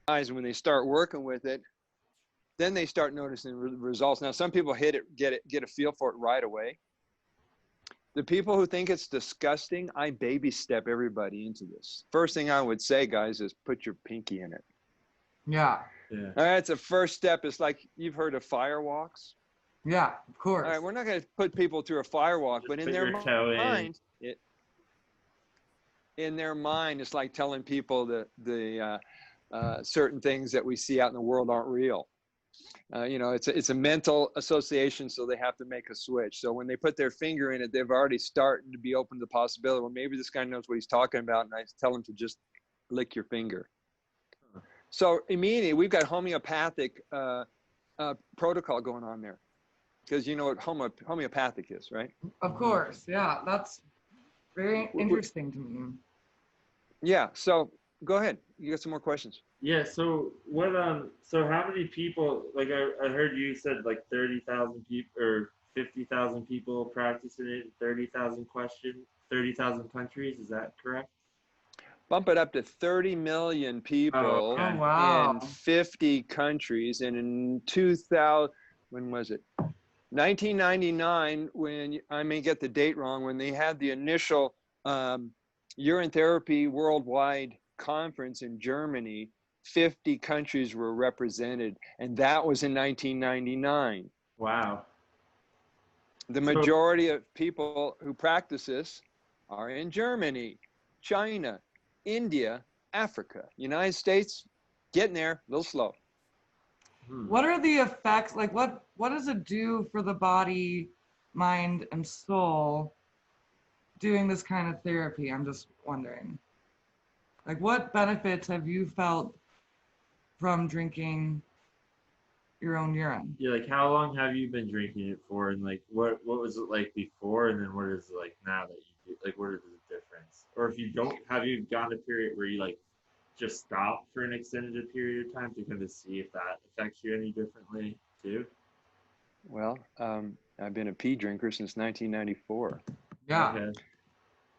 when they start working with it, then they start noticing results. Now, some people get a feel for it right away. The people who think it's disgusting, I baby step everybody into this. First thing I would say, guys, is put your pinky in it. Yeah. All right, it's a first step. It's like you've heard of fire walks. Yeah, of course. All right, we're not going to put people through a fire walk, Just but in put their your toe mind, in their mind, it's like telling people that the certain things that we see out in the world aren't real. You know, it's a mental association, so they have to make a switch. So when they put their finger in it, they've already started to be open to the possibility. Well, maybe this guy knows what he's talking about, and I tell him to just lick your finger. So immediately, we've got homeopathic protocol going on there, because you know what homeopathic is, right? Of course, yeah. That's very interesting to me. Yeah. So go ahead. You got some more questions? Yeah. So what? So how many people? Like I heard you said like 30,000 people or 50,000 people practicing it. 30,000 countries. Is that correct? Bump it up to 30 million people Oh, wow. in 50 countries. And in 2000, when was it? 1999, when I may get the date wrong, when they had the initial urine therapy worldwide conference in Germany, 50 countries were represented, and that was in 1999. Wow. The majority of people who practice this are in Germany, China, India, Africa. United States, getting there, a little slow. What are the effects? Like, what does it do for the body, mind, and soul doing this kind of therapy? I'm just wondering. Like, what benefits have you felt from drinking your own urine? Yeah, like how long have you been drinking it for, and like what was it like before, and then what is it like now that you do? Like, what is the difference? Or if you don't, have you gone a period where you like just stop for an extended period of time to kind of see if that affects you any differently too? Well, I've been a pee drinker since 1994. Yeah. Okay.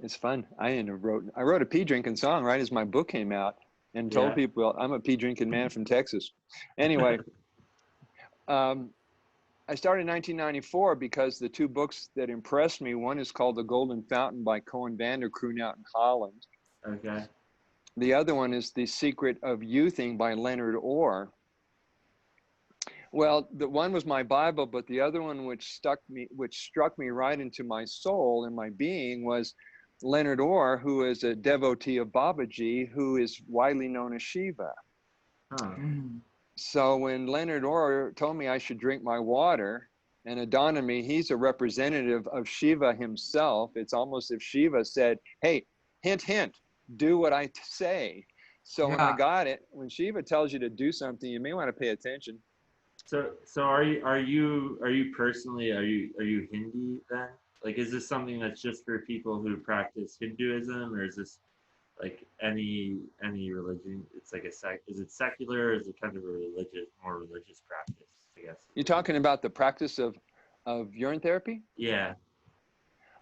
It's fun. I wrote a pee drinking song right as my book came out, and told people I'm a pee drinking man from Texas. Anyway, I started in 1994 because the two books that impressed me, one is called The Golden Fountain by Cohen Vanderkroon out in Holland. Okay. The other one is The Secret of Youthing by Leonard Orr. Well, the one was my Bible, but the other one which struck me right into my soul and my being was Leonard Orr, who is a devotee of Babaji, who is widely known as Shiva. Huh. So when Leonard Orr told me I should drink my water, and it dawned on me, he's a representative of Shiva himself. It's almost if Shiva said, hey, hint, hint, do what I say. So when I got it, when Shiva tells you to do something, you may want to pay attention. So are you personally, are you Hindi then? Like, is this something that's just for people who practice Hinduism, or is this like any religion? It's like is it secular, or is it kind of more religious practice, I guess? You're talking about the practice of urine therapy? Yeah.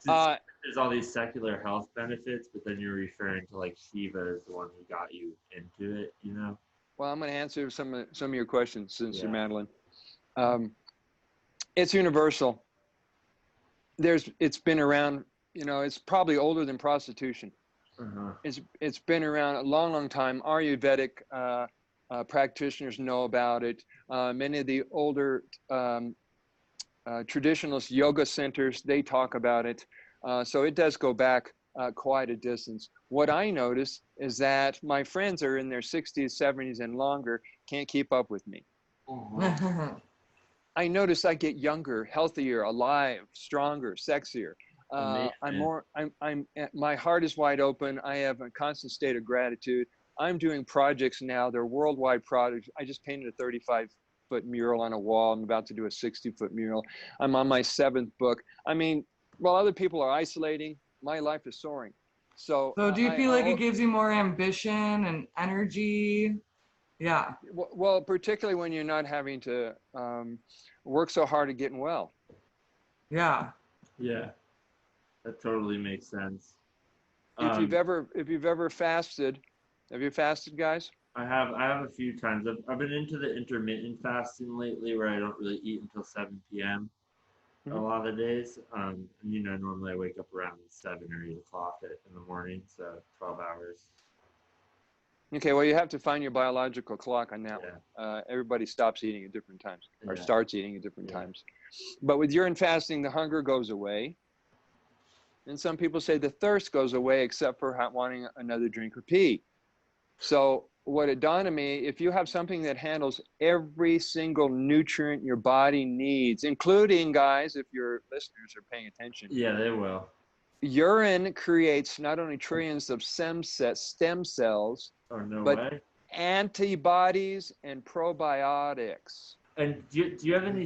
There's all these secular health benefits, but then you're referring to like Shiva as the one who got you into it, you know? Well, I'm going to answer some of your questions, Sister Madeline. It's universal. It's been around, you know, it's probably older than prostitution. It's been around a long time. Ayurvedic practitioners know about it. Many of the older traditionalist yoga centers, they talk about it. So it does go back quite a distance. What I notice is that my friends are in their 60s, 70s, and longer, can't keep up with me. I notice I get younger, healthier, alive, stronger, sexier. My heart is wide open. I have a constant state of gratitude. I'm doing projects now. They're worldwide projects. I just painted a 35-foot mural on a wall. I'm about to do a 60-foot mural. I'm on my 7th book. I mean, while other people are isolating, my life is soaring. So do you feel like it gives you more ambition and energy? Yeah. Well, particularly when you're not having to work so hard at getting well. Yeah. Yeah. That totally makes sense. If you've ever fasted, have you fasted, guys? I have a few times. I've been into the intermittent fasting lately, where I don't really eat until 7 p.m. a Mhm. lot of days. And, normally I wake up around 7 or 8 o'clock in the morning, so 12 hours. Okay, well, you have to find your biological clock on that Yeah. one. Everybody stops eating at different times or Yeah. starts eating at different Yeah. times. But with urine fasting, the hunger goes away. And some people say the thirst goes away except for wanting another drink or pee. So what it dawned on me, if you have something that handles every single nutrient your body needs, including, guys, if your listeners are paying attention, Yeah, they will. urine creates not only trillions of stem cells, Oh, no but way. antibodies and probiotics. And do you have any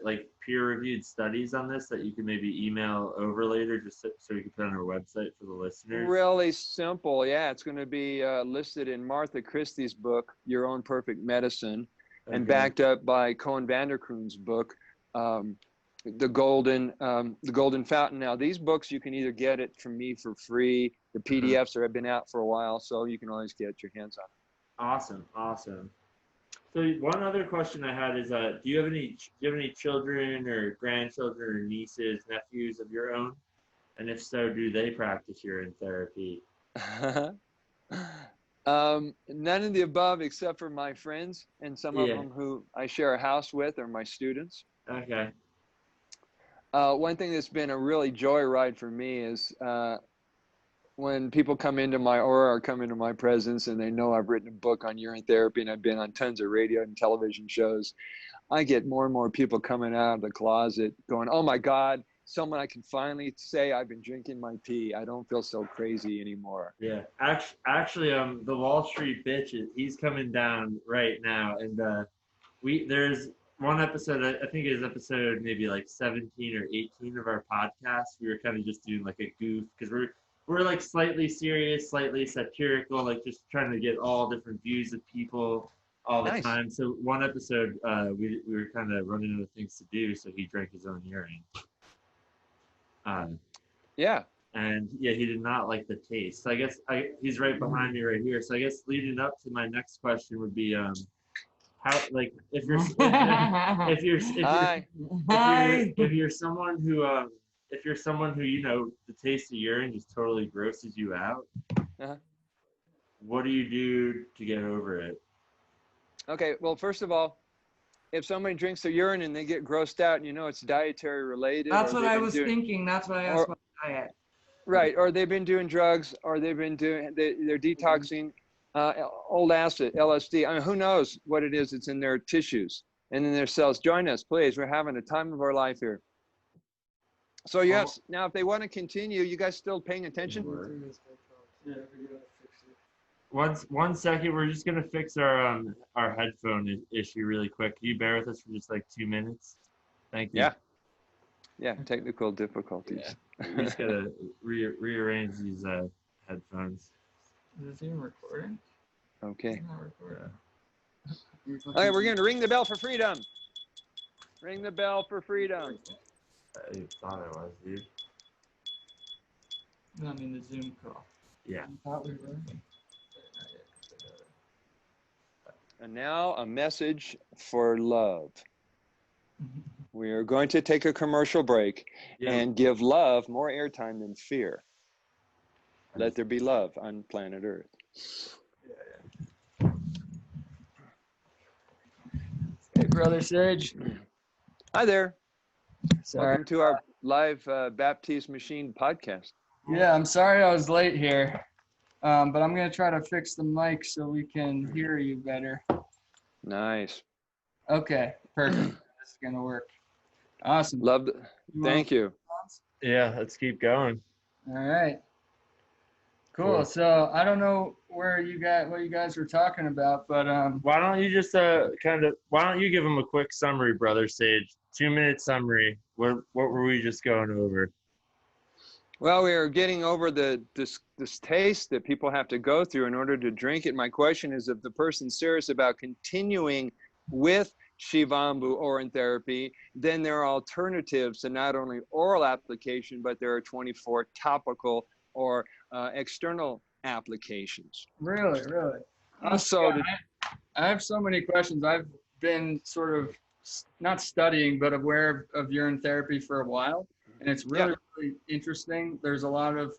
like peer reviewed studies on this that you can maybe email over later, just so you can put on our website for the listeners? Really simple. Yeah, it's going to be listed in Martha Christie's book, Your Own Perfect Medicine, and Okay. backed up by Cohen Vanderkroon's book, the Golden Fountain. Now, these books you can either get it from me for free. The PDFs have been out for a while, so you can always get your hands on it. Awesome. So one other question I had is, do you have any children or grandchildren or nieces, nephews of your own? And if so, do they practice urine therapy? None of the above, except for my friends and some of Yeah. them who I share a house with are my students. Okay. One thing that's been a really joyride for me is when people come into my aura or come into my presence and they know I've written a book on urine therapy and I've been on tons of radio and television shows, I get more and more people coming out of the closet going, oh my God, someone I can finally say I've been drinking my pee. I don't feel so crazy anymore. Yeah. Actually, the Wall Street bitch, he's coming down right now, and there's one episode, I think it is episode maybe like 17 or 18 of our podcast. We were kind of just doing like a goof, because we're like slightly serious, slightly satirical, like just trying to get all different views of people all the Nice. time. So one episode, we were kind of running out of things to do, so he drank his own urine. Yeah. And yeah, he did not like the taste. So I guess he's right behind me right here. So I guess leading up to my next question would be, how, like, if you're someone who the taste of urine just totally grosses you out, what do you do to get over it? Okay, well, first of all, if somebody drinks their urine and they get grossed out, it's dietary related. That's what I was thinking. That's why I asked about diet. Right, or they've been doing drugs, or they're detoxing old acid, LSD. I mean, who knows what it is that's in their tissues and in their cells. Join us, please. We're having a time of our life here. So yes, now if they want to continue, you guys still paying attention? One second, we're just gonna fix our headphone issue really quick. Can you bear with us for just like 2 minutes? Thank you. Yeah, technical difficulties. Yeah. We just gotta rearrange these headphones. Is this even recording? Okay. It's not recording. Okay, we're going to ring the bell for freedom. Ring the bell for freedom. I thought it was, dude. No, I mean the Zoom call. Yeah. I thought we were. And now a message for love. We are going to take a commercial break and give love more airtime than fear. Let there be love on planet Earth. Hey, Brother Sage. Hi there. Sorry. Welcome to our live Baptise Machine podcast. Yeah, I'm sorry I was late here, but I'm going to try to fix the mic so we can hear you better. Nice. Okay, perfect. This is going to work. Awesome. Love. Thank you. Yeah, let's keep going. All right. Cool. So I don't know what you guys were talking about, but why don't you just why don't you give them a quick summary, Brother Sage? 2-minute summary. What were we just going over? Well, we are getting over this taste that people have to go through in order to drink it. My question is, if the person's serious about continuing with Shivambu urine therapy, then there are alternatives to not only oral application, but there are 24 topical or external applications. Really? So I have so many questions. I've been sort of not studying, but aware of urine therapy for a while, and it's really, really interesting. There's a lot of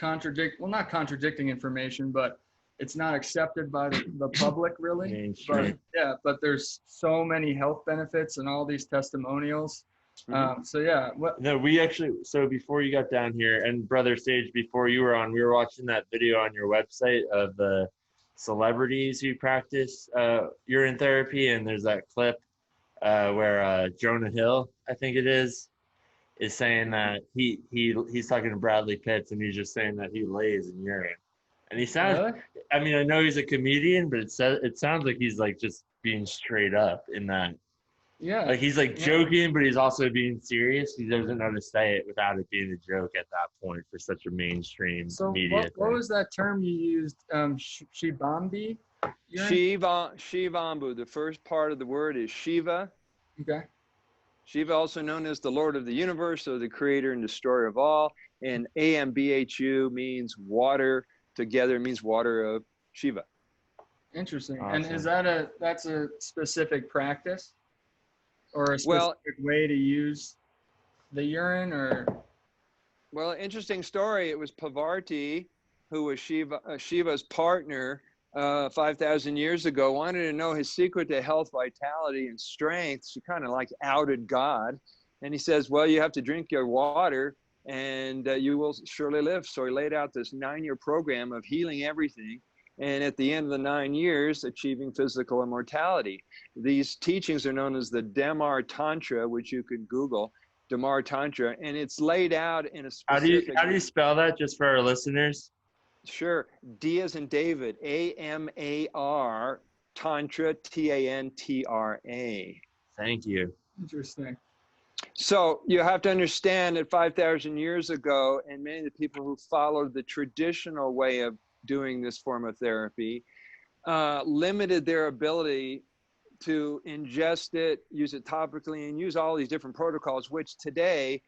not contradicting information, but it's not accepted by the public really. But yeah, but there's so many health benefits and all these testimonials. So yeah, No, we actually, so before you got down here, and Brother Sage, before you were on, we were watching that video on your website of the celebrities who practice urine therapy, and there's that clip where Jonah Hill, I think it is saying that he's talking to Bradley Pitts, and he's just saying that he lays in urine. And he sounds, really? I mean, I know he's a comedian, but it sounds like he's like just being straight up in that. Yeah. Like he's like joking, but he's also being serious. He doesn't know to say it without it being a joke at that point for such a mainstream media. What was that term you used? Shivambu? Shivambu. The first part of the word is Shiva. Okay. Shiva, also known as the Lord of the universe, or the creator and destroyer of all. And Ambhu means water. Together means water of Shiva. Interesting. Awesome. And is that's a specific practice? Or a specific way to use the urine, or? Well, interesting story. It was Parvati, who was Shiva's partner 5,000 years ago, wanted to know his secret to health, vitality, and strength. She kind of like outed God. And he says, well, you have to drink your water and you will surely live. So he laid out this 9-year program of healing everything. And at the end of the 9 years, achieving physical immortality. These teachings are known as the Damar Tantra, which you can Google, Damar Tantra, and it's laid out in a specific... How do you spell that, just for our listeners? Sure. D as in David, Amar, Tantra, Tantra. Thank you. Interesting. So you have to understand that 5,000 years ago, and many of the people who followed the traditional way of doing this form of therapy limited their ability to ingest it, use it topically, and use all these different protocols, which today,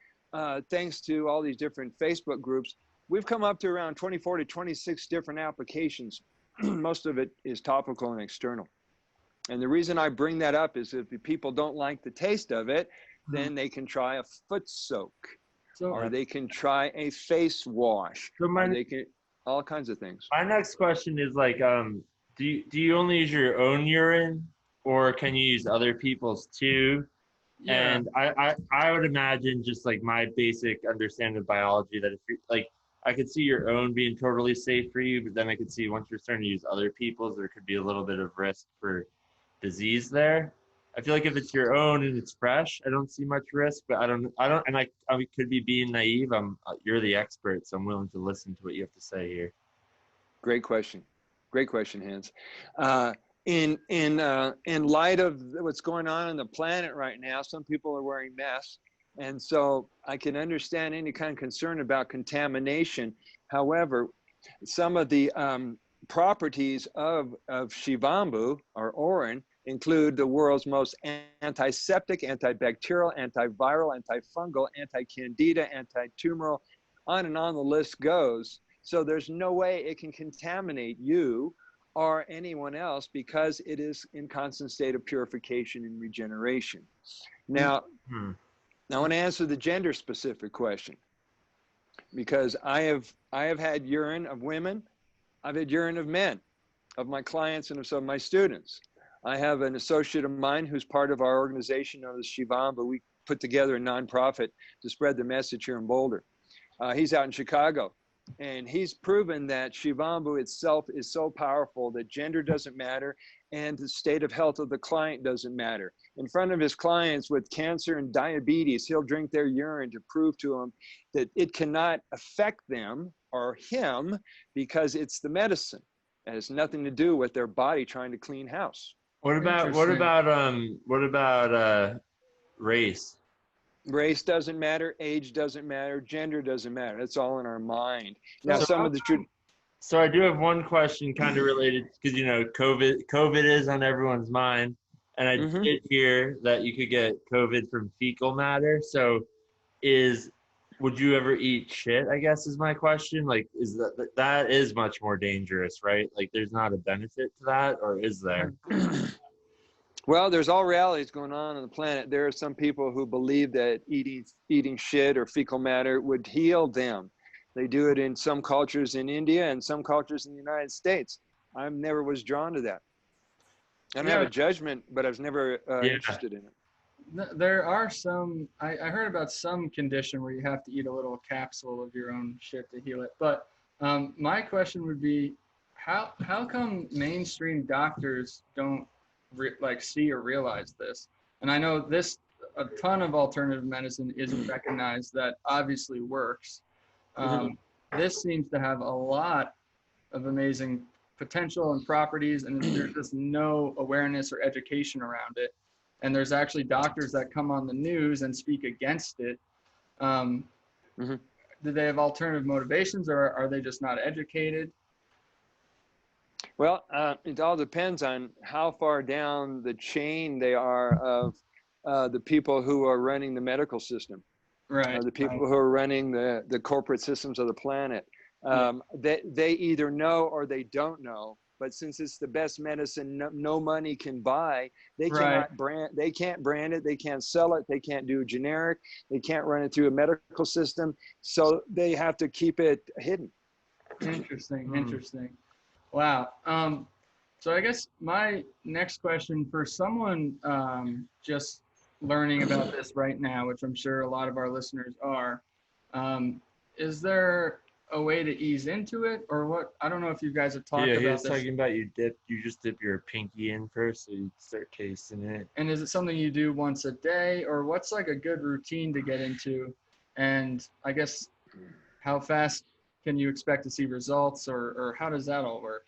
thanks to all these different Facebook groups, we've come up to around 24 to 26 different applications. Most of it is topical and external. And the reason I bring that up is if people don't like the taste of it, then they can try a foot soak, or they can try a face wash, or they can... all kinds of things. My next question is like, do you only use your own urine, or can you use other people's too? Yeah. And I would imagine, just like my basic understanding of biology, that if you're like, I could see your own being totally safe for you, but then I could see once you're starting to use other people's, there could be a little bit of risk for disease there. I feel like if it's your own and it's fresh, I don't see much risk, but I don't, and I could be being naive. You're the expert, so I'm willing to listen to what you have to say here. Great question, Hans. In light of what's going on the planet right now, some people are wearing masks, and so I can understand any kind of concern about contamination. However, some of the properties of Shivambu, or Urine, include the world's most antiseptic, antibacterial, antiviral, antifungal, anti-candida, anti-tumoral, on and on the list goes. So there's no way it can contaminate you or anyone else, because it is in constant state of purification and regeneration. Now, I want to answer the gender specific question, because I have had urine of women, I've had urine of men, of my clients and of some of my students. I have an associate of mine who's part of our organization known as Shivambu. We put together a nonprofit to spread the message here in Boulder. He's out in Chicago, and he's proven that Shivambu itself is so powerful that gender doesn't matter and the state of health of the client doesn't matter. In front of his clients with cancer and diabetes, he'll drink their urine to prove to them that it cannot affect them or him, because it's the medicine. It has nothing to do with their body trying to clean house. What about race? Race doesn't matter, age doesn't matter, gender doesn't matter. It's all in our mind. Now, So I do have one question kind of related, because COVID is on everyone's mind, and I did hear that you could get COVID from fecal matter. So is would you ever eat shit, I guess is my question. Like, is that is much more dangerous, right? Like, there's not a benefit to that, or is there? Well, there's all realities going on the planet. There are some people who believe that eating shit or fecal matter would heal them. They do it in some cultures in India and some cultures in the United States. I never was drawn to that. I don't have a judgment, but I was never interested in it. There are some, I heard about some condition where you have to eat a little capsule of your own shit to heal it. But my question would be, how come mainstream doctors don't see or realize this? And I know a ton of alternative medicine isn't recognized that obviously works. This seems to have a lot of amazing potential and properties, and there's just no awareness or education around it. And there's actually doctors that come on the news and speak against it. Do they have alternative motivations, or are they just not educated? Well, it all depends on how far down the chain they are of the people who are running the medical system. Right. The people who are running the corporate systems of the planet. They either know or they don't know. But since it's the best medicine no money can buy, they cannot they can't brand it, they can't sell it, they can't do generic, they can't run it through a medical system. So they have to keep it hidden. Interesting. Wow. So I guess my next question for someone just learning about this right now, which I'm sure a lot of our listeners are, is there a way to ease into it, or what? I don't know if you guys have talked about this. Yeah, he was talking about you just dip your pinky in first, so you start tasting it. And is it something you do once a day, or what's like a good routine to get into? And I guess how fast can you expect to see results, or how does that all work?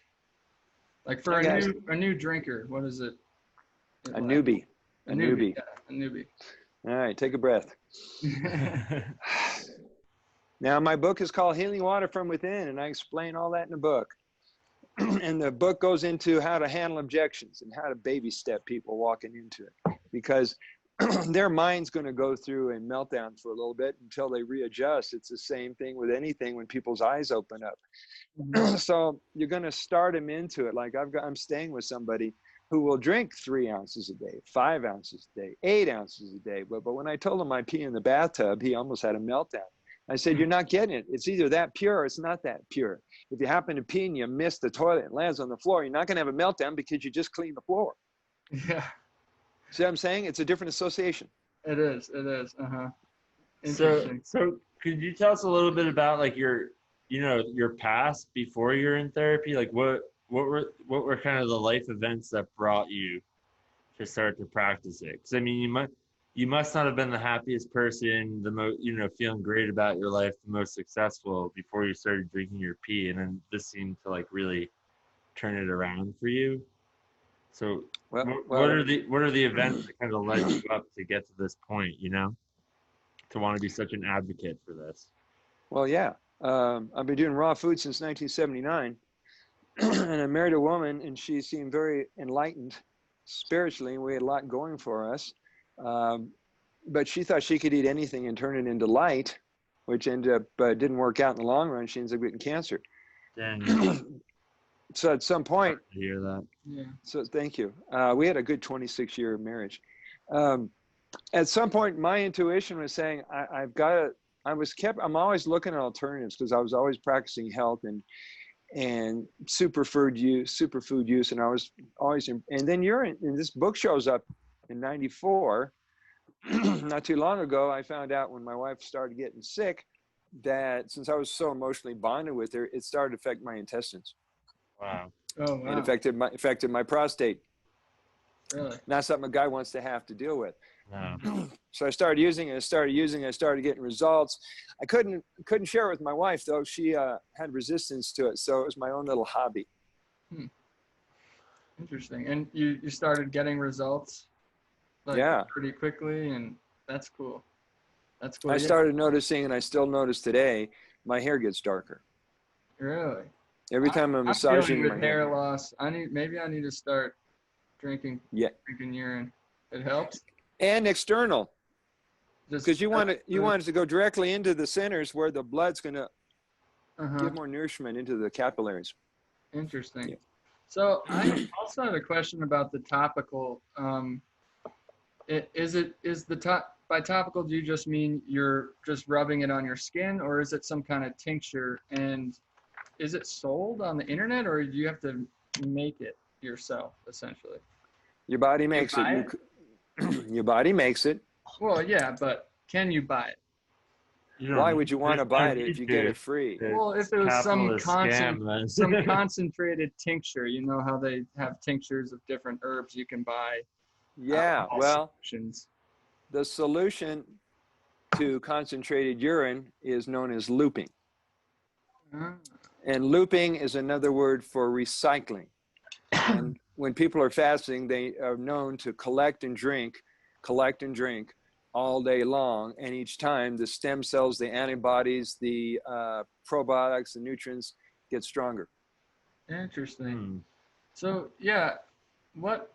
Like for a new drinker, what is it? A newbie. A newbie. Yeah, a newbie. All right, take a breath. Now, my book is called Healing Water from Within, and I explain all that in the book. And the book goes into how to handle objections and how to baby step people walking into it, because their mind's going to go through a meltdown for a little bit until they readjust. It's the same thing with anything when people's eyes open up. So you're going to start them into it. Like I'm staying with somebody who will drink 3 ounces a day, 5 ounces a day, 8 ounces a day. But when I told him I pee in the bathtub, he almost had a meltdown. I said, you're not getting it. It's either that pure or it's not that pure. If you happen to pee and you miss the toilet and lands on the floor, you're not going to have a meltdown because you just cleaned the floor. Yeah. See what I'm saying? It's a different association. It is. Interesting. So could you tell us a little bit about like your past before you're in therapy? Like what were kind of the life events that brought you to start to practice it? Because I mean, you must not have been the happiest person, the most, feeling great about your life, the most successful before you started drinking your pee, and then this seemed to like really turn it around for you. So what are the events that kind of led you up to get to this point, to want to be such an advocate for this? Well, yeah, I've been doing raw food since 1979, and I married a woman, and she seemed very enlightened spiritually, and we had a lot going for us. But she thought she could eat anything and turn it into light, which ended up didn't work out in the long run. She ends up getting cancer. Dang. So at some point, I hear that. Yeah. So thank you. We had a good 26-year marriage. At some point, my intuition was saying, I'm always looking at alternatives because I was always practicing health and superfood use, and I was always and then urine. And this book shows up in '94. Not too long ago, I found out when my wife started getting sick that since I was so emotionally bonded with her, it started to affect my intestines. Wow. Oh, wow. It affected my prostate. Really? Not something a guy wants to have to deal with. No. So I started using it. I started getting results. I couldn't share it with my wife though. She had resistance to it, so it was my own little hobby. Interesting. And you started getting results, pretty quickly, and that's cool. That's cool. I started noticing, and I still notice today, my hair gets darker. Really? Every time I'm massaging with my hair loss. Maybe I need to start drinking Yeah. urine. It helps. And external. Because you want it to go directly into the centers where the blood's going to give more nourishment into the capillaries. Interesting. Yeah. So I also had a question about the topical. By topical, do you just mean you're just rubbing it on your skin, or is it some kind of tincture? And is it sold on the internet, or do you have to make it yourself, essentially? Your body makes it. Your body makes it. Well, yeah, but can you buy it? Why would you want to buy it if you get it free? Well, if it was some some concentrated tincture, you know how they have tinctures of different herbs you can buy. Yeah, well, Solutions. the solution to concentrated urine is known as looping. And looping is another word for recycling. And when people are fasting, they are known to collect and drink all day long. And each time the stem cells, the antibodies, the probiotics, the nutrients get stronger. Interesting. So yeah, what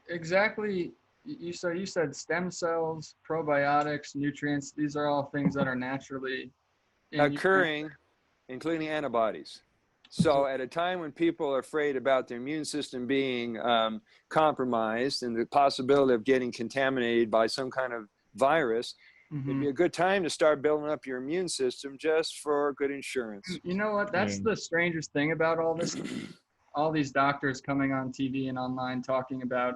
exactly you said stem cells, probiotics, nutrients, these are all things that are naturally occurring, including antibodies. So at a time when people are afraid about their immune system being compromised and the possibility of getting contaminated by some kind of virus, it'd be a good time to start building up your immune system just for good insurance. You know what? That's the strangest thing about all this. All these doctors coming on TV and online talking about,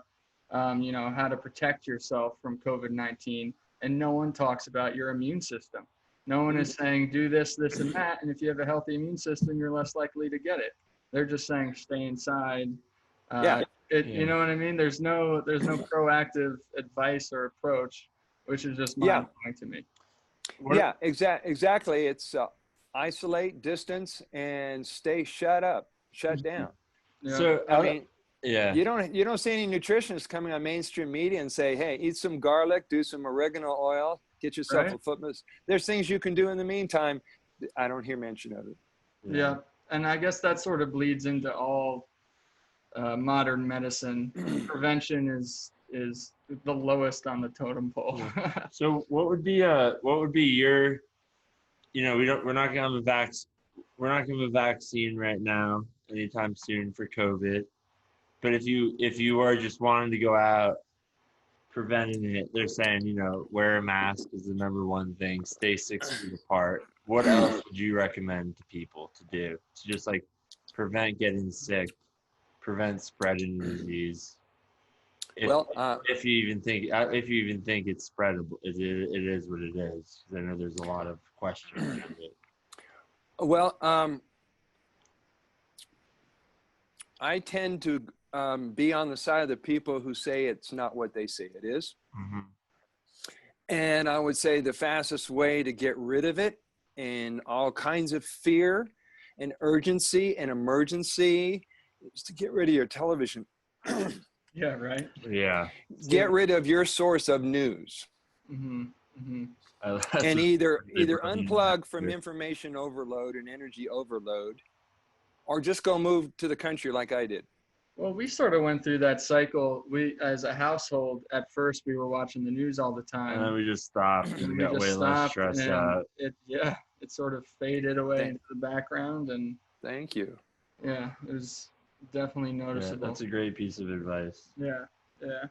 how to protect yourself from COVID-19, and no one talks about your immune system. No one is saying do this, this, and that, and if you have a healthy immune system, you're less likely to get it. They're just saying stay inside. You know what I mean? There's no proactive advice or approach, which is just mind-blowing to me. Exactly. It's isolate, distance, and shut down. Yeah. So I mean, you don't see any nutritionists coming on mainstream media and say, hey, eat some garlic, do some oregano oil, get yourself a foot massage. There's things you can do in the meantime. I don't hear mention of it. Yeah, and I guess that sort of bleeds into all modern medicine. Prevention is the lowest on the totem pole. So what would be your, we're not gonna have a vaccine right now anytime soon for COVID. But if you are just wanting to go out preventing it, they're saying, wear a mask is the number one thing, stay 6 feet apart. What else would you recommend to people to do to just like prevent getting sick, prevent spreading the disease? If you even think it's spreadable, it is what it is. I know there's a lot of questions around it. Well, I tend to be on the side of the people who say it's not what they say it is. And I would say the fastest way to get rid of it and all kinds of fear and urgency and emergency is to get rid of your television. Yeah, right. Yeah. Get rid of your source of news. And either unplug from information overload and energy overload, or just go move to the country like I did. Well, we sort of went through that cycle. We, as a household, at first we were watching the news all the time. And then we just stopped. And we got way less stressed out. It sort of faded away into the background. And thank you. Yeah, it was definitely noticeable. Yeah, that's a great piece of advice. Yeah.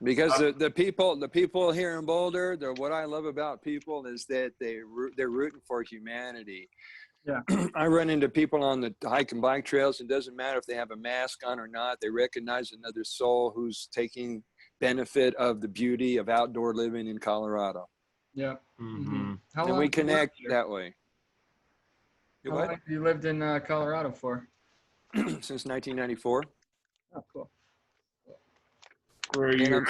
Because the people here in Boulder, what I love about people is that they're rooting for humanity. Yeah. I run into people on the hike and bike trails. It doesn't matter if they have a mask on or not. They recognize another soul who's taking benefit of the beauty of outdoor living in Colorado. Yeah. Mm-hmm. And we connect that way. How long have you lived in Colorado for? Since 1994. Oh, cool. Where are you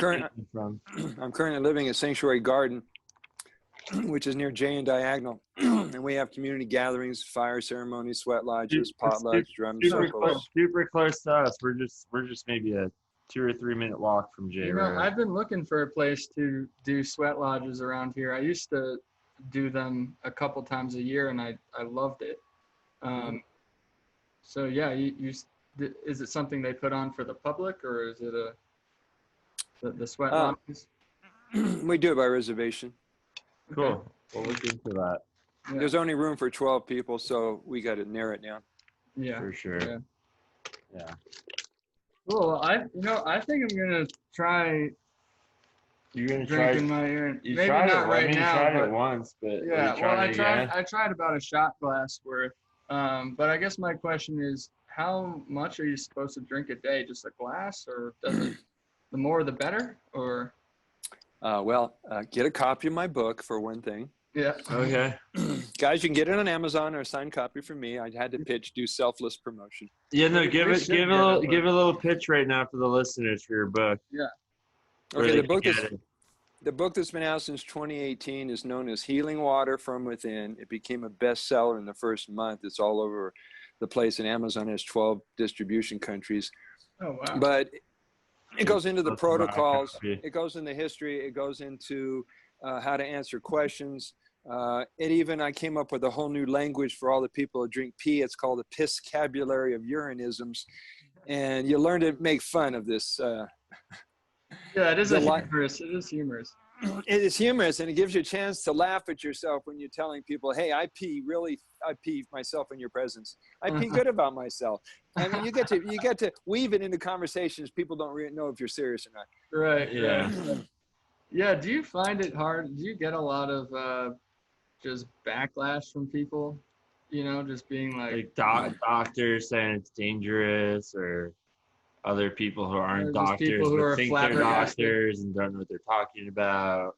from? I'm currently living at Sanctuary Garden, which is near Jay and Diagonal. And we have community gatherings, fire ceremonies, sweat lodges, potlucks, drum circles. Super close to us. We're just maybe a 2 or 3 minute walk from Jay. I've been looking for a place to do sweat lodges around here. I used to do them a couple times a year, and I loved it. So yeah, is it something they put on for the public, or is it the sweat lodges? We do it by reservation. Cool. We'll look into that. Yeah. There's only room for 12 people, so we got to narrow it down. Yeah. For sure. Yeah. Yeah. Cool. I think I'm gonna try You're gonna try. drinking my urine. You Maybe tried not it. right I mean, now, you tried but it once, but are yeah. you Well, trying it again? I tried about a shot glass worth. But I guess my question is, how much are you supposed to drink a day? Just a glass, or does it? The more, the better, or? Get a copy of my book for one thing. Yeah. Okay. Guys, you can get it on Amazon or a signed copy from me. I had to pitch, do selfless promotion. Yeah, no, We give should a get it, give a little pitch right now for the listeners for your book. Yeah. where Okay, they the can book get is it. the book that's been out since 2018 is known as Healing Water from Within. It became a bestseller in the first month. It's all over the place, and Amazon has 12 distribution countries. Oh wow. But it goes into the Let's buy a protocols. copy. It goes into history. It goes into how to answer questions. I came up with a whole new language for all the people who drink pee. It's called the Piscabulary of Urinisms. And you learn to make fun of this. Yeah, it is the li- humorous. It is humorous. It is humorous, and it gives you a chance to laugh at yourself when you're telling people, hey, I pee myself in your presence. I pee good about myself. I mean, you get to weave it into conversations. People don't really know if you're serious or not. Right. Yeah. Right. Yeah. Do you find it hard? Do you get a lot of just backlash from people? You know, just being like Doctors saying it's dangerous, or other people who aren't just doctors people who but are think they're flabbergasted. doctors and don't know what they're talking about.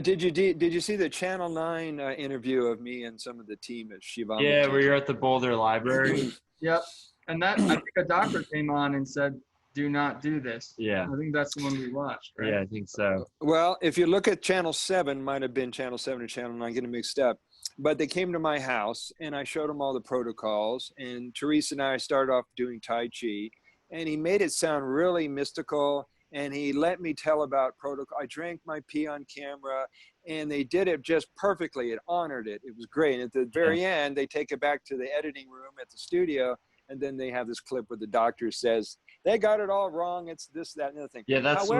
Did you see the Channel 9 interview of me and some of the team at Shivam? Yeah, where you're at the Boulder Library. Yep. And that, I think a doctor came on and said, do not do this. Yeah. I think that's the one we watched, right? Yeah, I think so. Well, if you look at Channel 7, might have been Channel 7 or Channel 9, getting mixed up. But they came to my house, and I showed them all the protocols. And Teresa and I started off doing Tai Chi. And he made it sound really mystical. And he let me tell about protocol. I drank my pee on camera. And they did it just perfectly. It honored it. It was great. And at the very end, they take it back to the editing room at the studio. And then they have this clip where the doctor says, they got it all wrong. It's this, that, and the other thing. Yeah, that's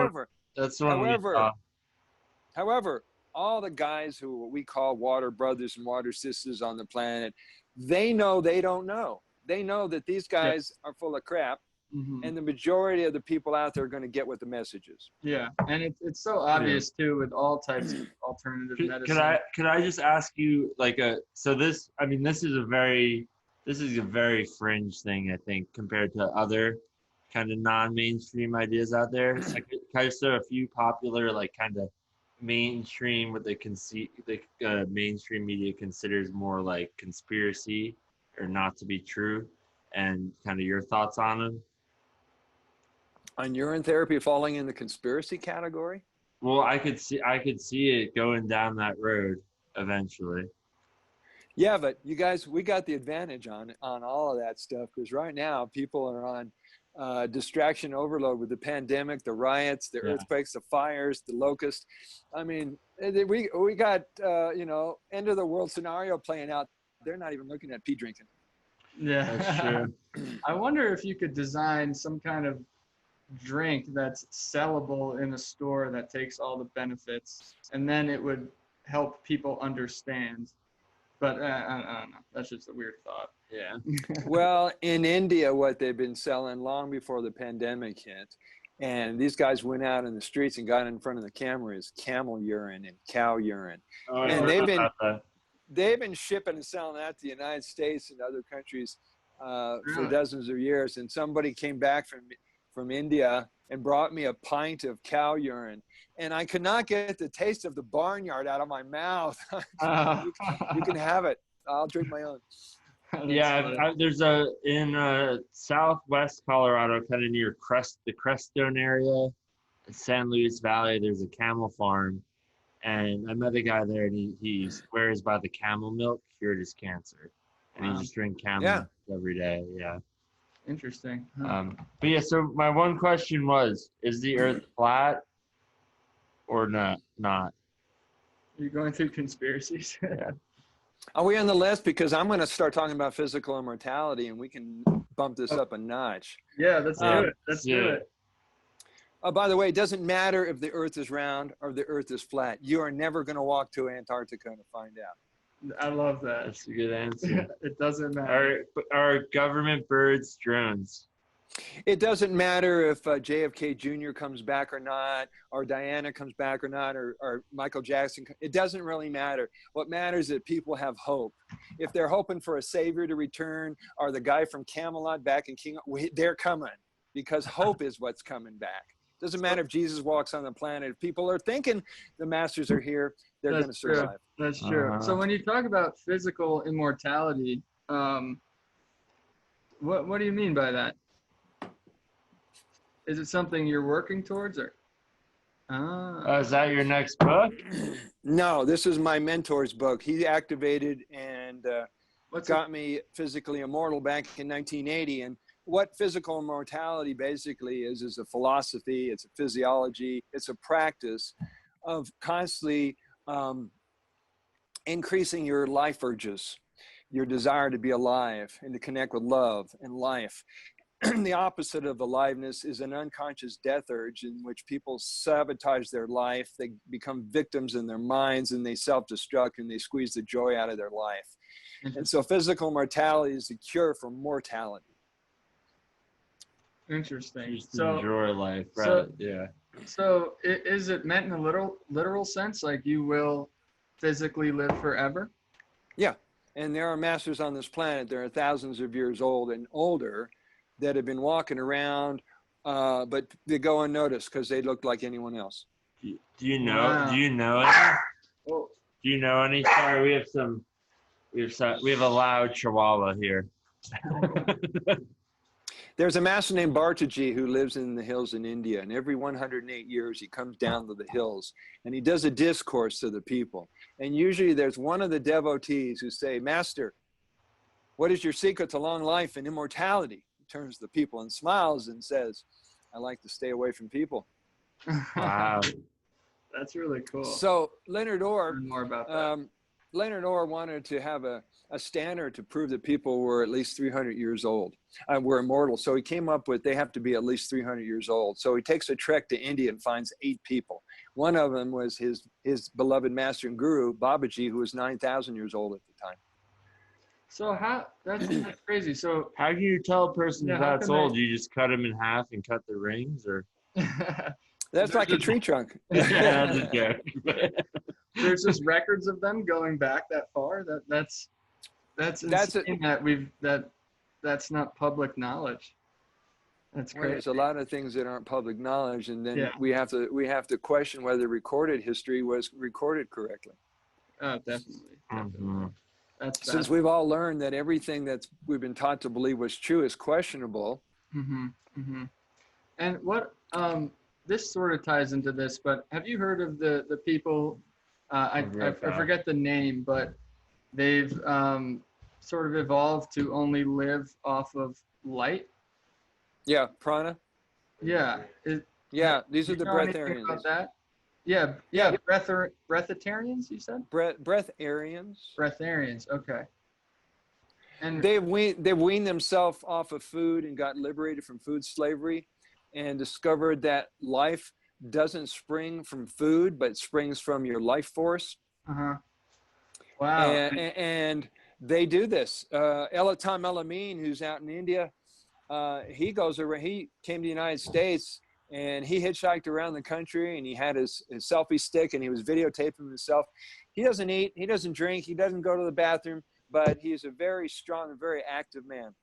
However, all the guys who we call water brothers and water sisters on the planet, they know they don't know. They know that these guys are full of crap. Mm-hmm. And the majority of the people out there are going to get what the message is. Yeah. And it's so obvious too with all types of alternative medicine. Could I just ask you this is a very fringe thing, I think, compared to other kind of non-mainstream ideas out there. So can I just throw a few popular, kind of mainstream, what the mainstream media considers more like conspiracy or not to be true, and kind of your thoughts on them? On urine therapy falling in the conspiracy category? Well, I could see it going down that road eventually. Yeah, but you guys, we got the advantage on all of that stuff, because right now people are on distraction overload with the pandemic, the riots, the earthquakes, the fires, the locusts. I mean, we got end of the world scenario playing out. They're not even looking at pee drinking. Yeah. That's true. I wonder if you could design some kind of drink that's sellable in a store that takes all the benefits, and then it would help people understand. But I don't know. That's just a weird thought. Yeah. Well, in India, what they've been selling long before the pandemic hit, and these guys went out in the streets and got in front of the camera, is camel urine and cow urine. Oh, And they've been shipping and selling that to the United States and other countries for dozens of years. And somebody came back from India and brought me a pint of cow urine, and I could not get the taste of the barnyard out of my mouth. You can have it. I'll drink my own. Yeah, there's in southwest Colorado, kind of near the Crestone area, San Luis Valley. There's a camel farm, and I met a guy there, and he swears by the camel milk cured his cancer, and he just drank camel milk every day. Yeah. Interesting. But yeah, so my one question was, is the earth flat or not? Are you going through conspiracies? Yeah. Are we on the list? Because I'm going to start talking about physical immortality, and we can bump this up a notch. Yeah, let's do it. Let's do it. Oh, by the way, it doesn't matter if the earth is round or the earth is flat. You are never going to walk to Antarctica to find out. I love that. That's a good answer. It doesn't matter. Are government birds drones? It doesn't matter if JFK Jr. comes back or not, or Diana comes back or not, or Michael Jackson. It doesn't really matter. What matters is that people have hope. If they're hoping for a savior to return, or the guy from Camelot back in they're coming, because hope is what's coming back. Doesn't matter if Jesus walks on the planet. If people are thinking the masters are here, they're going to survive. That's true. So when you talk about physical immortality, what do you mean by that? Is it something you're working towards, or? Is that your next book? No, this is my mentor's book. He activated and got me physically immortal back in 1980. And what physical immortality basically is a philosophy, it's a physiology, it's a practice of constantly increasing your life urges, your desire to be alive and to connect with love and life. The opposite of aliveness is an unconscious death urge in which people sabotage their life. They become victims in their minds and they self-destruct and they squeeze the joy out of their life. And so physical mortality is the cure for mortality. Interesting. Just So enjoy life, right? Yeah. So is it meant in a literal sense, like you will physically live forever? Yeah, and there are masters on this planet. There are thousands of years old and older that have been walking around, but they go unnoticed because they look like anyone else. Do you know? Wow. Do you know any? Oh, Do you know any? Sorry, we have a loud chihuahua here. There's a master named Baptize who lives in the hills in India, and every 108 years he comes down to the hills and he does a discourse to the people. And usually there's one of the devotees who say, "Master, what is your secret to long life and immortality?" He turns to the people and smiles and says, "I like to stay away from people." Wow. That's really cool. So Leonard Orr, Learn more about that. Leonard Orr wanted to have a standard to prove that people were at least 300 years old, were immortal. So he came up with they have to be at least 300 years old. So he takes a trek to India and finds 8 people. One of them was his beloved master and guru, Babaji, who was 9,000 years old at the time. So that's crazy. So How do you tell a person Yeah, how that's can they- old? You just cut them in half and cut the rings, or? That's like a tree trunk. Yeah, that's a joke. there's just records of them going back that far. That's insane that's not public knowledge. That's Well, great. there's a lot of things that aren't public knowledge, and then Yeah. we have to question whether recorded history was recorded correctly. Oh, definitely. Mhm. That's Since we've all learned that everything we've been taught to believe was true is questionable. And what this sort of ties into this, but have you heard of the people? I forget the name, but they've sort of evolved to only live off of light. Yeah, prana. Yeah. Yeah, these are You the know anything about breatharians. that? Yeah. Breatharians, you said? Breatharians. Breatharians. Okay. And They've weaned themselves off of food and got liberated from food slavery, and discovered that life doesn't spring from food, but springs from your life force. wow. And they do this. Elatam Elamine, who's out in India, he goes around. He came to the United States and he hitchhiked around the country, and he had his selfie stick and he was videotaping himself. He doesn't eat, he doesn't drink, he doesn't go to the bathroom, but he's a very strong and very active man.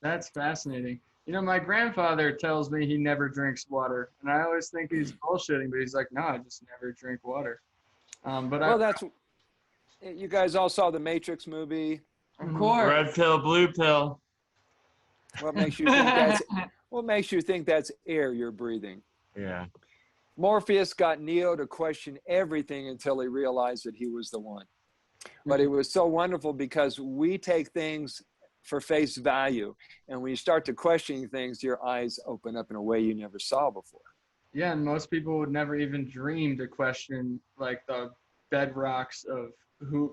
That's fascinating. You know, my grandfather tells me he never drinks water, and I always think he's bullshitting, but he's like, no, I just never drink water. That's you guys all saw the Matrix movie. Of course. Red pill, blue pill. What makes you think that's air you're breathing? Yeah. Morpheus got Neo to question everything until he realized that he was the one. But it was so wonderful because we take things for face value, and when you start to question things, your eyes open up in a way you never saw before. Yeah, and most people would never even dream to question like the bedrocks of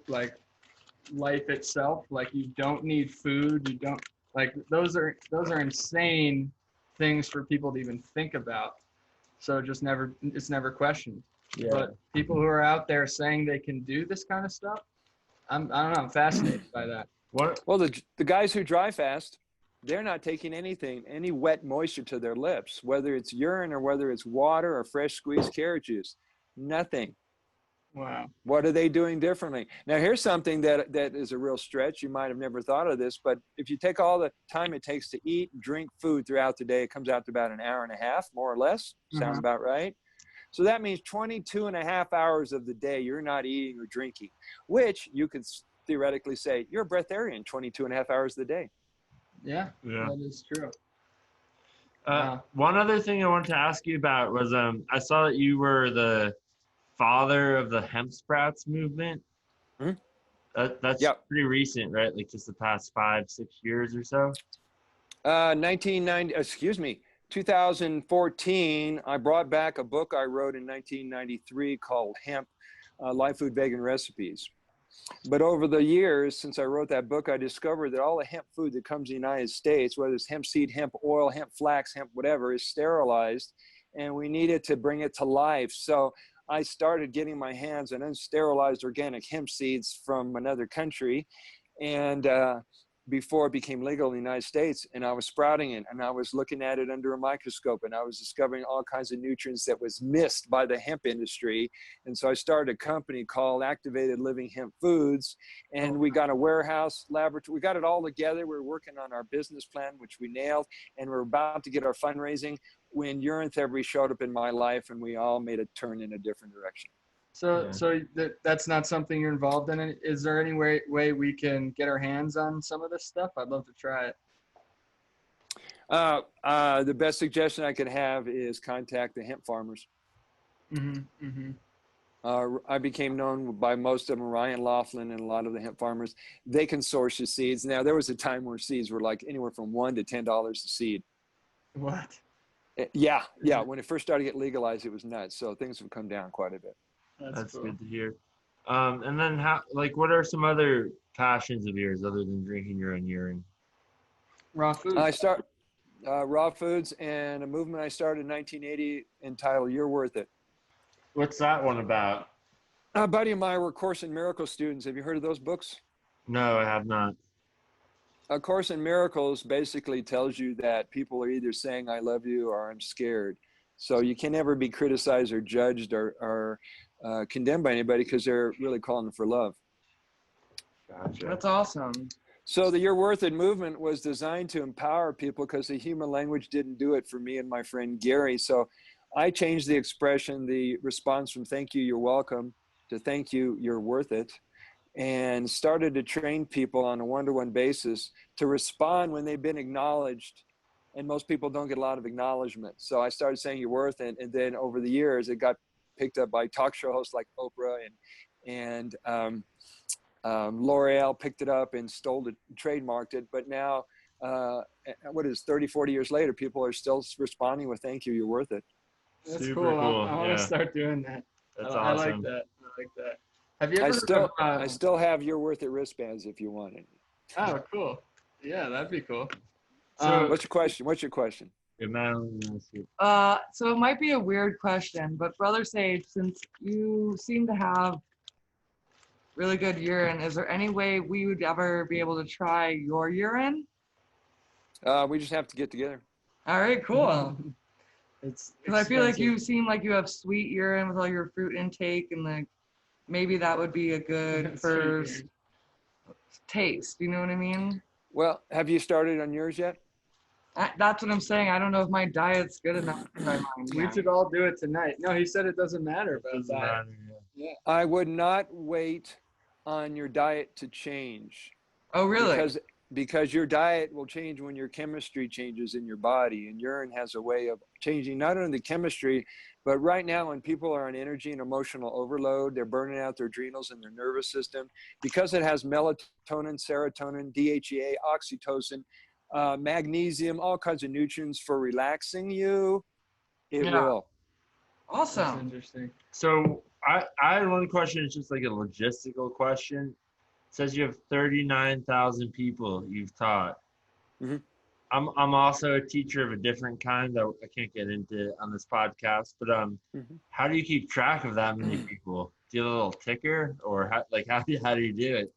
like life itself. Like you don't need food, you don't those are insane things for people to even think about. so it's never questioned. Yeah. But people who are out there saying they can do this kind of stuff, I don't know, I'm fascinated by that. What? Well, the guys who dry fast, they're not taking any wet moisture to their lips, whether it's urine or whether it's water or fresh squeezed carrot juice. Nothing. Wow. What are they doing differently? Now, here's something that is a real stretch. You might have never thought of this, but if you take all the time it takes to eat and drink food throughout the day, it comes out to about an hour and a half, more or less. Sound about right? So that means 22 and a half hours of the day you're not eating or drinking, which you could theoretically say you're a breatharian 22 and a half hours of the day. Yeah, Yeah. that is true. One other thing I wanted to ask you about was I saw that you were the father of the hemp sprouts movement. That's pretty recent, right? Like just the past 5-6 years or so. 2014, I brought back a book I wrote in 1993 called Hemp, Live Food Vegan Recipes. But over the years, since I wrote that book, I discovered that all the hemp food that comes in the United States, whether it's hemp seed, hemp oil, hemp flax, hemp whatever, is sterilized, and we needed to bring it to life. So I started getting my hands on unsterilized organic hemp seeds from another country, and before it became legal in the United States, and I was sprouting it, and I was looking at it under a microscope, and I was discovering all kinds of nutrients that was missed by the hemp industry. And so I started a company called Activated Living Hemp Foods, and we got a warehouse, laboratory, we got it all together. We were working on our business plan, which we nailed, and we're about to get our fundraising when urine therapy showed up in my life, and we all made a turn in a different direction. So that's not something you're involved in. Is there any way we can get our hands on some of this stuff? I'd love to try it. The best suggestion I could have is contact the hemp farmers. I became known by most of them, Ryan Laughlin and a lot of the hemp farmers. They can source your seeds. Now, there was a time where seeds were like anywhere from $1 to $10 a seed. What? Yeah. When it first started to get legalized, it was nuts. So things have come down quite a bit. That's cool. Good to hear. And then what are some other passions of yours other than drinking your own urine? Raw foods. I start raw foods and a movement I started in 1980 entitled "You're Worth It." What's that one about? A buddy of mine were Course in Miracles students. Have you heard of those books? No, I have not. A Course in Miracles basically tells you that people are either saying "I love you" or "I'm scared." So you can never be criticized or judged or condemned by anybody because they're really calling for love. Gotcha. That's awesome. So the You're Worth It movement was designed to empower people because the human language didn't do it for me and my friend Gary. So I changed the expression, the response from "thank you, you're welcome" to "thank you, you're worth it," and started to train people on a one-to-one basis to respond when they've been acknowledged. And most people don't get a lot of acknowledgement. So I started saying "you're worth it," and then over the years it got picked up by talk show hosts like Oprah, and L'Oreal picked it up and stole it, trademarked it. But now, 30, 40 years later, people are still responding with "thank you, you're worth it." That's Super cool. cool. I want to start doing that. That's I awesome. like that. Have you ever? I still have "You're Worth It" wristbands if you want it. Oh, cool. Yeah, that'd be cool. So what's your question? Good man. So it might be a weird question, but Brother Sage, since you seem to have really good urine, is there any way we would ever be able to try your urine? We just have to get together. All right, cool. It's because I feel like you seem like you have sweet urine with all your fruit intake, and like maybe that would be a good first taste. You know what I mean? Well, have you started on yours yet? That's what I'm saying. I don't know if my diet's good enough to try mine. We should all do it tonight. No, he said it doesn't matter about diet. Yeah. I would not wait on your diet to change. Oh, really? Because your diet will change when your chemistry changes in your body, and urine has a way of changing not only the chemistry, but right now when people are on energy and emotional overload, they're burning out their adrenals and their nervous system because it has melatonin, serotonin, DHEA, oxytocin, magnesium, all kinds of nutrients for relaxing you. It will. Awesome. That's interesting. So I had one question. It's just like a logistical question. It says you have 39,000 people you've taught. Mm-hmm. I'm also a teacher of a different kind that I can't get into on this podcast. But how do you keep track of that many people? Do you have a little ticker, or how do you do it?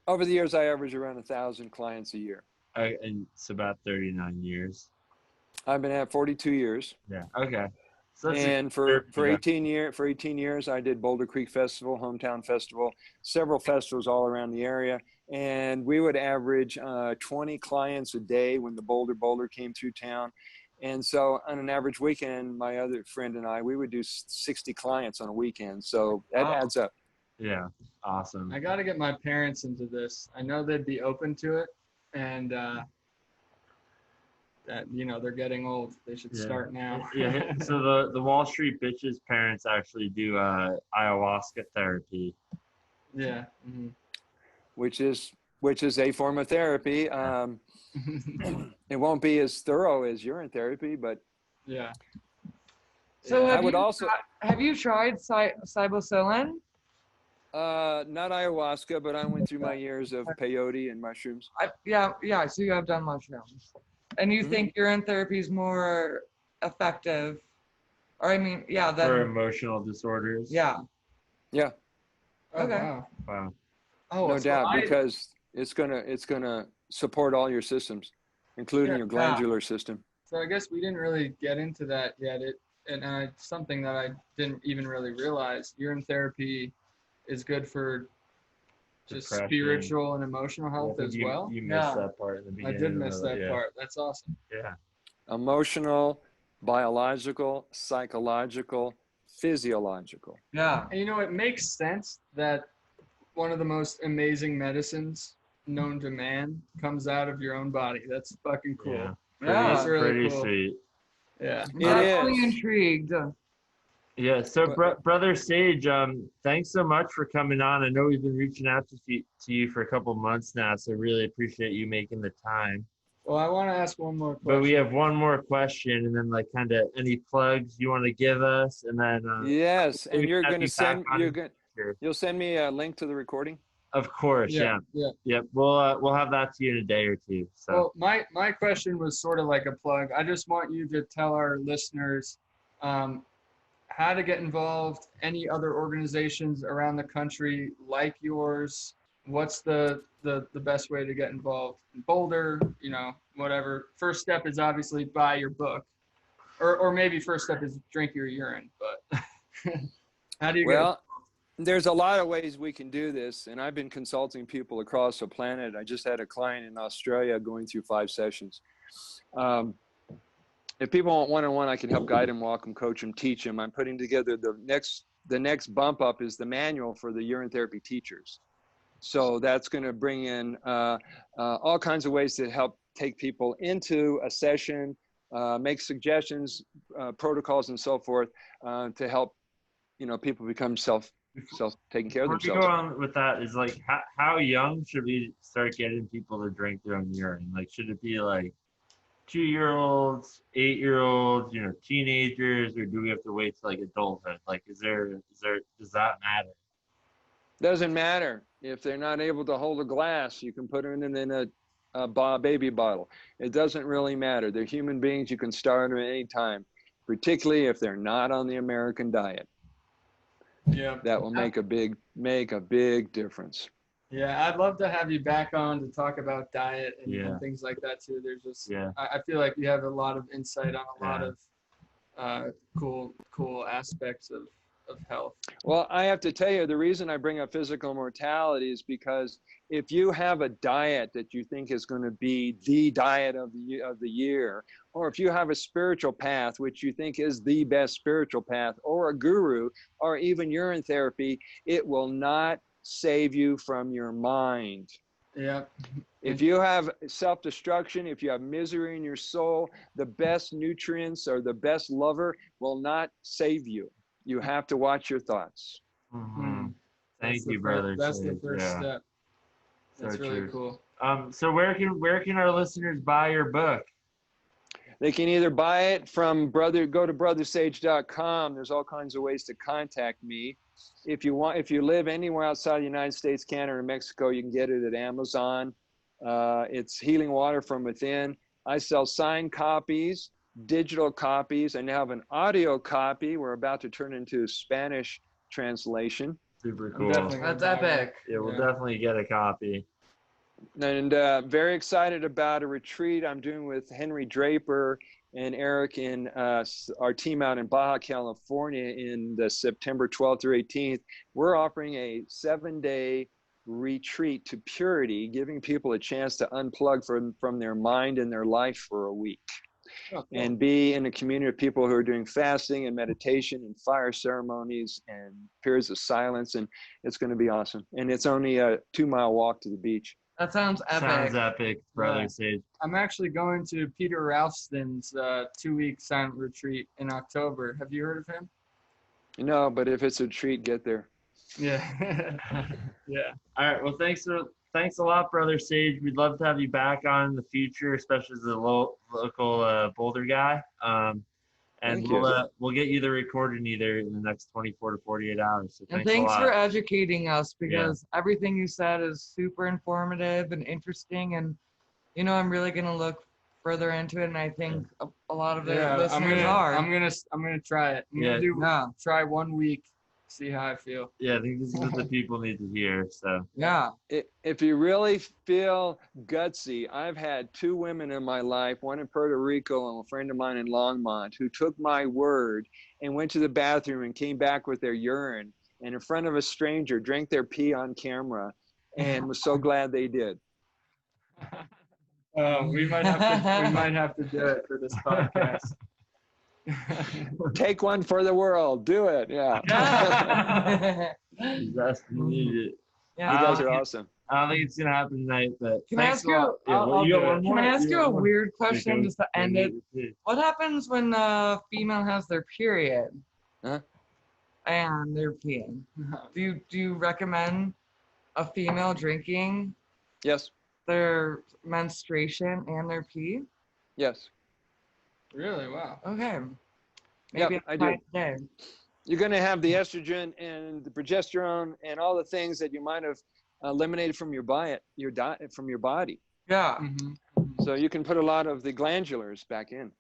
Over the years, I average around 1,000 clients a year. And it's about 39 years. I've been at 42 years. Yeah. Okay. So And for 18 years, I did Boulder Creek Festival, Hometown Festival, several festivals all around the area. And we would average 20 clients a day when the Boulder came through town. And so on an average weekend, my other friend and I, we would do 60 clients on a weekend. So that adds up. Yeah. Awesome. I got to get my parents into this. I know they'd be open to it, and that they're getting old. They should start now. Yeah. So the Wall Street Bitches parents actually do ayahuasca therapy. Yeah. Mm-hmm. Which is a form of therapy. It won't be as thorough as urine therapy, but yeah. So I have you tried psilocybin? not ayahuasca, but I went through my years of peyote and mushrooms. Yeah. So you have done mushrooms, and you think urine therapy is more effective, or For emotional disorders. Yeah. Yeah. Okay. Oh, Wow. wow. No doubt, because it's gonna support all your systems, including your glandular system. So I guess we didn't really get into that yet. Something that I didn't even really realize. Urine therapy is good for just Depression. Spiritual and emotional health as well. You missed that part in the beginning. I did miss that part. That's awesome. Yeah. Emotional, biological, psychological, physiological. Yeah. And it makes sense that one of the most amazing medicines known to man comes out of your own body. That's fucking cool. Yeah. That's really pretty cool. sweet. Yeah. It Definitely is. intrigued. Yeah. So, Brother Sage, thanks so much for coming on. I know we've been reaching out to you for a couple months now, so really appreciate you making the time. Well, I want to ask one more question. But we have one more question, and then kind of any plugs you want to give us, and then Yes, and you're going to send Sure. you'll send me a link to the recording. Of course, yeah. We'll have that to you in a day or two. So well, my question was sort of like a plug. I just want you to tell our listeners how to get involved. Any other organizations around the country like yours? What's the best way to get involved in Boulder? Whatever. First step is obviously buy your book, or maybe first step is drink your urine. But how do you get? There's a lot of ways we can do this, and I've been consulting people across the planet. I just had a client in Australia going through 5 sessions. If people want one-on-one, I can help guide them, walk them, coach them, teach them. I'm putting together the next bump up is the manual for the urine therapy teachers. So that's going to bring in all kinds of ways to help take people into a session, make suggestions, protocols, and so forth to help people become taking care of themselves. Before we go on with that, is how young should we start getting people to drink their own urine? Should it be 2-year-olds, 8-year-olds, teenagers, or do we have to wait till adulthood? Does that matter? Doesn't matter. If they're not able to hold a glass, you can put them in a baby bottle. It doesn't really matter. They're human beings. You can start them at any time, particularly if they're not on the American diet. Yeah. That will make a big difference. Yeah, I'd love to have you back on to talk about diet and things like that too. There's just, I feel like you have a lot of insight on a lot of cool aspects of health. Well, I have to tell you, the reason I bring up physical mortality is because if you have a diet that you think is going to be the diet of the year, or if you have a spiritual path which you think is the best spiritual path, or a guru, or even urine therapy, it will not save you from your mind. Yeah. If you have self-destruction, if you have misery in your soul, the best nutrients or the best lover will not save you. You have to watch your thoughts. Mm-hmm. Thank you, brother. That's the first step. That's really cool. So where can our listeners buy your book? They can either buy it from go to brothersage.com. There's all kinds of ways to contact me. If you live anywhere outside the United States, Canada, or Mexico, you can get it at Amazon. It's healing water from within. I sell signed copies, digital copies. I now have an audio copy. We're about to turn into Spanish translation. Super I'm cool. definitely That's gonna buy one. epic. Yeah, we'll Yeah. definitely get a copy. And very excited about a retreat I'm doing with Henry Draper and Eric in our team out in Baja, California in the September 12th through 18th. We're offering a 7-day retreat to purity, giving people a chance to unplug from their mind and their life for a week. Oh, cool. And be in a community of people who are doing fasting and meditation and fire ceremonies and periods of silence. And it's going to be awesome. And it's only a 2-mile walk to the beach. That sounds epic. Sounds epic, Brother Yeah. Sage. I'm actually going to Peter Ralston's 2-week silent retreat in October. Have you heard of him? No, but if it's a treat, get there. Yeah. Yeah. All right. Well, thanks a lot, Brother Sage. We'd love to have you back on in the future, especially as a local Boulder guy. And Thank you. we'll get you the recording either in the next 24 to 48 hours. So And thanks a thanks lot. for educating us, because everything you said is super informative and interesting. And, you know, I'm really going to look further into it. And I think a lot of the listeners are. I'm gonna try it. I'm Yeah. gonna try 1 week, see how I feel. Yeah, I think this is what the people need to hear. So Yeah. If you really feel gutsy, I've had 2 women in my life, one in Puerto Rico and a friend of mine in Longmont, who took my word and went to the bathroom and came back with their urine and in front of a stranger drank their pee on camera and was so glad they did. We might have to do it for this podcast. Take one for the world. Do it. Yeah. that's needed. You Yeah. guys are awesome. I don't think it's gonna happen tonight, but Can I thanks ask a lot. you- Yeah, well, I'll you got do one it. more? Can I ask you a weird question go- just to end it? What happens when a female has their period Huh? and they're peeing? Do you recommend a female drinking Yes. their menstruation and their pee? Yes. Really? Wow. Okay. Yep, Maybe I it's do. my day. You're going to have the estrogen and the progesterone and all the things that you might have eliminated from your diet, from your body. Yeah. Mhm. So you can put a lot of the glandulars back in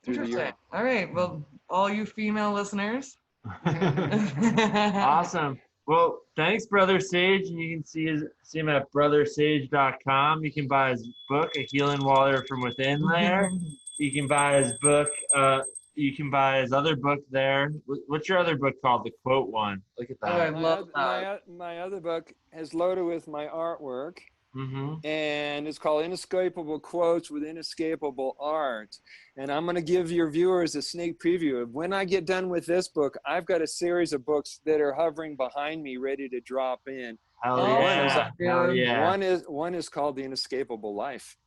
through the Interesting. urine. All right. Well, all you female listeners. Awesome. Well, thanks, Brother Sage. And you can see him at brothersage.com. You can buy his book, A Healing Water from Within there. You can buy his book. You can buy his other book there. What's your other book called? The quote one. Look at Oh, I that. love that. My other book is loaded with my artwork, Mm-hmm. and it's called Inescapable Quotes with Inescapable Art. And I'm going to give your viewers a sneak preview of when I get done with this book. I've got a series of books that are hovering behind me, ready to drop in. Hell Oh, yeah. Hell yeah. One is called The Inescapable Life.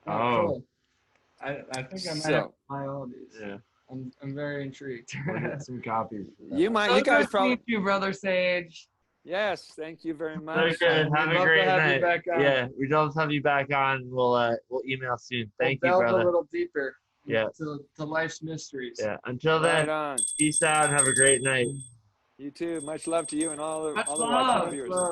Oh. Cool. I think I might have So- to buy all these. Yeah. I'm very intrigued. We'll get some copies. for that. You guys probably. Thank you, Brother Sage. Yes, thank you very Very much. good. Have We'd a love great to have you night. back on. Yeah, we'd love to have you back on. We'll email soon. Thank you, We'll delve brother. a little deeper Yeah. to life's mysteries. Yeah. Until Right then, on. peace out and have a great night. You too. Much love to you and all the Much watching love. viewers.